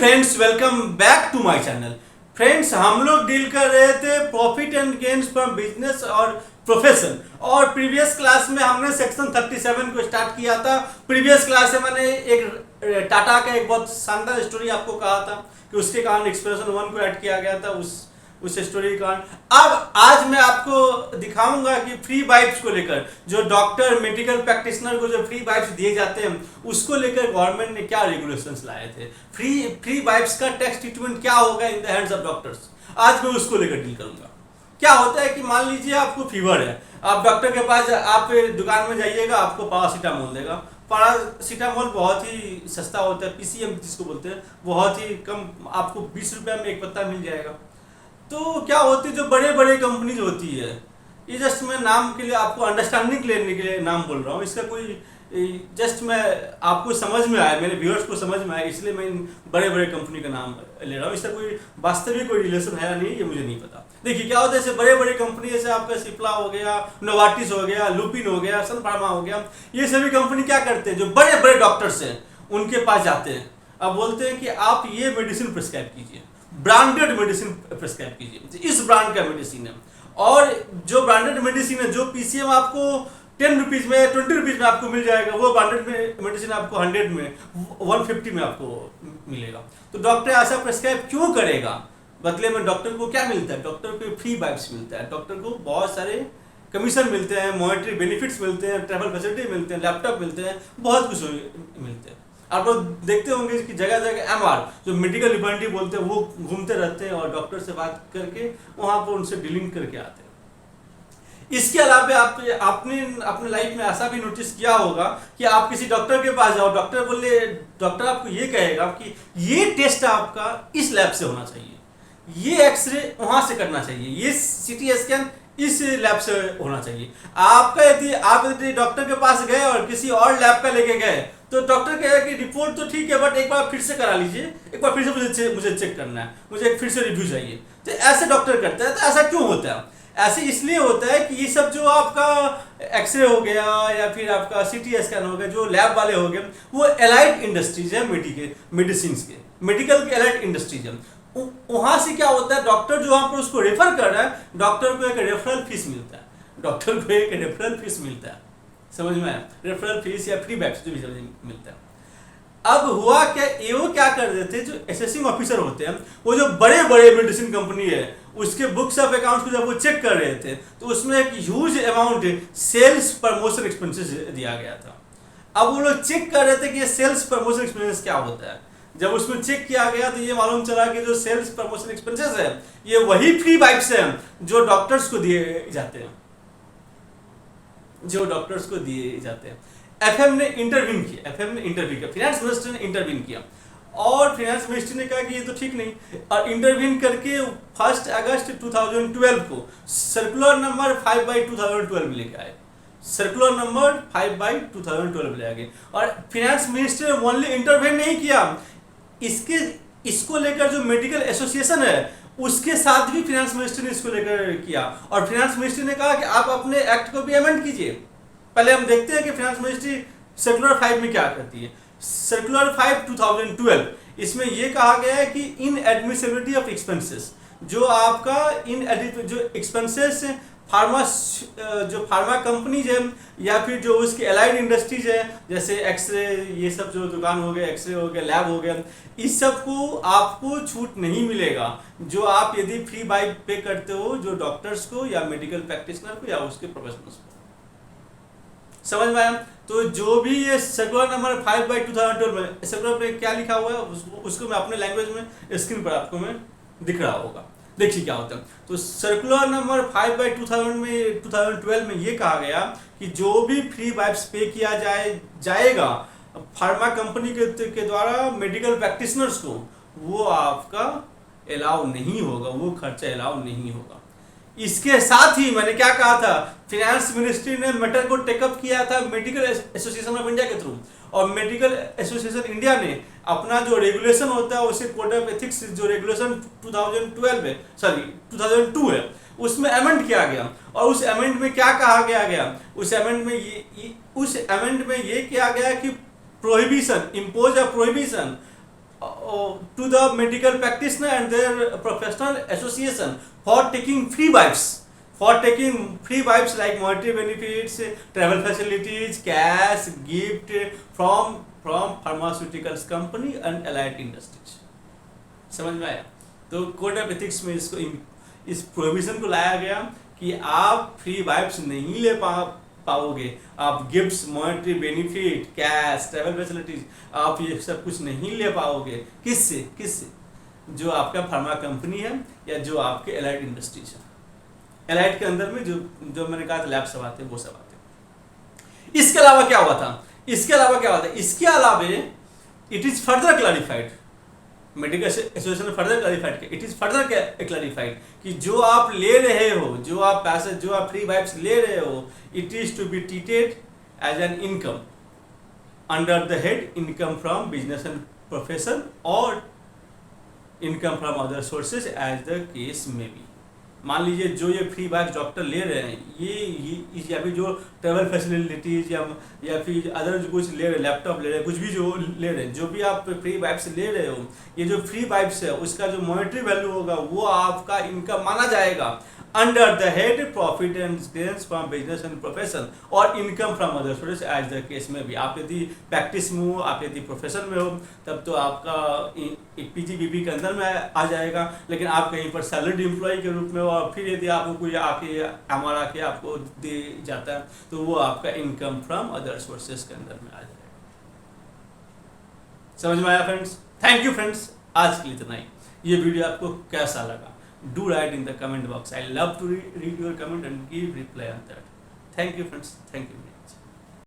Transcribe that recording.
Friends, welcome back to my channel. Friends, हम लोग deal कर रहे थे profit and gains from business और प्रोफेशन। और प्रीवियस क्लास में हमने सेक्शन 37 को स्टार्ट किया था। प्रीवियस क्लास में मैंने एक टाटा का एक बहुत शानदार स्टोरी आपको कहा था कि उसके कारण एक्सप्रेशन 1 को ऐड किया गया था उस स्टोरी के कारण। अब आज मैं आपको दिखाऊंगा कि फ्री बाइट्स को लेकर जो डॉक्टर मेडिकल प्रैक्टिशनर को जो फ्री बाइट्स दिए जाते हैं उसको लेकर गवर्नमेंट ने क्या रेगुलेशंस लाए थे। फ्री बाइट्स का टैक्स ट्रीटमेंट क्या होगा in the hands of doctors, आज मैं उसको लेकर डील करूंगा। क्या होता है कि मान लीजिए आपको फीवर है, आप डॉक्टर के पास आप दुकान में जाइएगा, आपको पैरासीटामोल देगा। पैरासीटामोल बहुत ही सस्ता होता है, पीसीएम जिसको बोलते हैं, बहुत ही कम, आपको 20 रुपये में एक पत्ता मिल जाएगा। तो क्या होती है, जो बड़े बड़े कंपनीज होती है, ये जस्ट मैं नाम के लिए आपको अंडरस्टैंडिंग लेने के लिए नाम बोल रहा हूँ, इसका कोई जस्ट मैं आपको समझ में आया, मेरे व्यूअर्स को समझ में आया, इसलिए मैं इन बड़े बड़े कंपनी का नाम ले रहा हूँ। इसका कोई वास्तविक कोई रिलेशन है या नहीं ये मुझे नहीं पता। देखिए क्या होता है, जैसे बड़े बड़े कंपनी जैसे आपका सिप्ला हो गया, नोवार्टिस हो गया, लुपिन हो गया, सन फार्मा हो गया, ये सभी कंपनी क्या करते हैं, जो बड़े बड़े डॉक्टर्स हैं उनके पास जाते हैं। अब बोलते हैं कि आप ये मेडिसिन प्रिस्क्राइब कीजिए, ब्रांडेड मेडिसिन प्रिस्क्राइब कीजिए, इस ब्रांड का मेडिसिन है। और जो ब्रांडेड मेडिसिन है, जो पीसीएम आपको 10 रुपीज में 20 रुपीज में आपको मिल जाएगा, वो ब्रांडेड मेडिसिन आपको 100 में 150 में आपको मिलेगा। तो डॉक्टर ऐसा प्रिस्क्राइब क्यों करेगा? बदले में डॉक्टर को क्या मिलता है? डॉक्टर को फ्री बाइट्स मिलता है, डॉक्टर को बहुत सारे कमीशन मिलते हैं, मॉनेटरी बेनिफिट्स मिलते हैं, ट्रैवल फैसिलिटी मिलते हैं, लैपटॉप मिलते हैं, बहुत कुछ मिलते हैं। आप लोग देखते होंगे कि जगह जगह एमआर जो मेडिकल रिप्रेजेंटेटिव बोलते हैं वो घूमते रहते हैं और डॉक्टर से बात करके वहाँ पर उनसे डीलिंग करके आते हैं। इसके अलावा आपने अपने लाइफ में ऐसा भी नोटिस किया होगा कि आप किसी डॉक्टर के पास जाओ, डॉक्टर आपको ये कहेगा कि ये टेस्ट आपका इस लैब से होना चाहिए, ये एक्सरे वहाँ से करना चाहिए, ये सीटी स्कैन इस लैब से होना चाहिए। यदि डॉक्टर के पास गए और किसी और लैब का लेके गए तो डॉक्टर कहेगा कि रिपोर्ट तो ठीक है, बट एक बार फिर से करा लीजिए, एक बार फिर से मुझे चेक करना है, मुझे फिर से रिव्यू चाहिए। तो ऐसे डॉक्टर करता है। तो ऐसा क्यों होता है? ऐसे इसलिए होता है कि ये सब जो आपका एक्सरे हो गया या फिर आपका सीटी स्कैन हो गया, जो लैब वाले हो गए, वो एलाइड इंडस्ट्रीज है, मेडिकल के एलाइड इंडस्ट्रीज है। वहां से क्या होता है, डॉक्टर जो वहां पर उसको रेफर कर रहा है, डॉक्टर को एक रेफरल फीस मिलता है। समझ में आया? रेफरल फीस या फ्री बैक्स जो भी मिलता है। अब हुआ क्या, वो क्या कर रहे थे, जो असेसिंग ऑफिसर होते हैं, वो जो बड़े बड़े मेडिसिन कंपनी है उसके बुक्स ऑफ अकाउंट्स को जब वो चेक कर रहे थे तो उसमें एक huge amount sales promotion expenses दिया गया था। अब वो लोग चेक कर रहे थे कि ये सेल्स प्रमोशन एक्सपेंसेस क्या होता है। जब उसमें चेक किया गया तो ये मालूम चला कि जो सेल्स प्रमोशन एक्सपेंसेस है ये वही फ्री बाइट्स हैं जो डॉक्टर्स को दिए जाते हैं, एफएम ने इंटरवीन किया, फाइनेंस मिनिस्टर ने इंटरवीन किया और फाइनेंस मिनिस्टर ने कहा कि ये तो ठीक नहीं, और इंटरवीन करके 1 अगस्त 2012 को सर्कुलर नंबर 5/2012 लेके आए, और फाइनेंस मिनिस्टर ने ओनली इंटरवीन नहीं किया, इसको लेकर जो मेडिकल एसोसिएशन है उसके साथ भी फाइनेंस मिनिस्टर ने इसको लेकर किया, और फाइनेंस मिनिस्टर ने कहा कि आप अपने एक्ट को भी अमेंड कीजिए। पहले हम देखते हैं कि फाइनेंस मिनिस्ट्री सर्कुलर 5 में क्या करती है। सर्कुलर 5/2012 इसमें यह कहा गया है कि इन एडमिसिबिलिटी ऑफ एक्सपेंसेस, जो आपका जो एक्सपेंसेस फार्मा कंपनीज है या फिर जो उसकी एलाइड इंडस्ट्रीज है, जैसे एक्सरे, ये सब जो दुकान हो गए, एक्सरे हो गया, लैब हो गया, इस सब को आपको छूट नहीं मिलेगा जो आप यदि फ्री बाइट पे करते हो, जो डॉक्टर्स को या मेडिकल प्रैक्टिशनर को या उसके प्रोफेशनल्स को। समझ में आया? तो जो भी ये सर्कुलर नंबर 5/2012 में सर्कुलर पे क्या लिखा हुआ है उसको मैं अपने लैंग्वेज में स्क्रीन पर आपको मैं दिख रहा होगा, देखिए क्या होता है। तो सर्कुलर नंबर 5/2012 में ये कहा गया कि जो भी फ्री बाइट्स पे किया जाएगा फार्मा कंपनी के द्वारा मेडिकल प्रैक्टिशनर्स को, वो आपका अलाउ नहीं होगा, वो खर्चा अलाउ नहीं होगा। इसके साथ ही मैंने क्या कहा था, फाइनेंस मिनिस्ट्री ने मैटर को टेकअप किया था मेडिकल एसोसिएशन ऑफ इंडिया के थ्रू, और मेडिकल एसोसिएशन इंडिया ने अपना जो रेगुलेशन होता है उसे कोड ऑफ एथिक्स, जो रेगुलेशन 2002 है, उसमें अमेंड किया गया। और उस अमेंड में क्या कहा गया, उस अमेंड में ये किया गया कि prohibition, impose a prohibition to the medical practitioner and their professional association for taking free vibes, like monetary benefits, travel facilities, cash, gift from pharmaceuticals company and allied industries। समझ में आया? तो कोड ऑफ एथिक्स में इसको इस provision को लाया गया कि आप फ्री वाइब्स नहीं ले पाओगे, आप gifts, monetary benefit, cash, travel facilities, आप ये सब कुछ नहीं ले पाओगे। किससे? जो आपका फार्मा कंपनी है या जो आपके एलाइड इंडस्ट्रीज है। एलाइड के अंदर में जो मैंने कहा था लैब सब आते हैं, वो सब आते हैं। इसके अलावा क्या हुआ था? इसके अलावा it is further clarified, medical association ने फर्दर क्लैरिफाइड किया, इट इज फर्दर क्लैरिफाइड कि जो आप ले रहे हो, जो आप पैसे, जो आप फ्री वाइब्स ले रहे हो, it is to be treated as an income under the head income from business and profession और income from other sources as the case में बी। मान लीजिए जो ये फ्री वाइब्स डॉक्टर ले रहे हैं, ये या फिर जो ट्रैवल फैसिलिटीज या फिर अदर जो कुछ ले रहे हैं, लैपटॉप ले रहे हैं, कुछ भी जो ले रहे हैं, जो भी आप फ्री वाइब्स ले रहे हो, ये जो फ्री वाइब्स है उसका जो मॉनेटरी वैल्यू होगा वो आपका इनकम माना जाएगा under the head profit and gains from business and profession और income from other sources as the case में भी। आप यदि प्रैक्टिस में हो, आप यदि प्रोफेशन में हो, तब तो आपका पीजीबीपी के अंदर में आ जाएगा। लेकिन आप कहीं पर सैलरीड एम्प्लॉय के रूप में हो और फिर यदि आपको कोई आके एमआर आके आपको दे जाता है तो वो आपका इनकम फ्रॉम अदर सोर्सेज के अंदर में आ जाएगा। समझ में आया फ्रेंड्स? थैंक यू फ्रेंड्स, आज के लिए इतना ही। ये वीडियो आपको कैसा लगा? Do write in the comment box. I love to read your comment and give reply on that. Thank you friends. Thank you.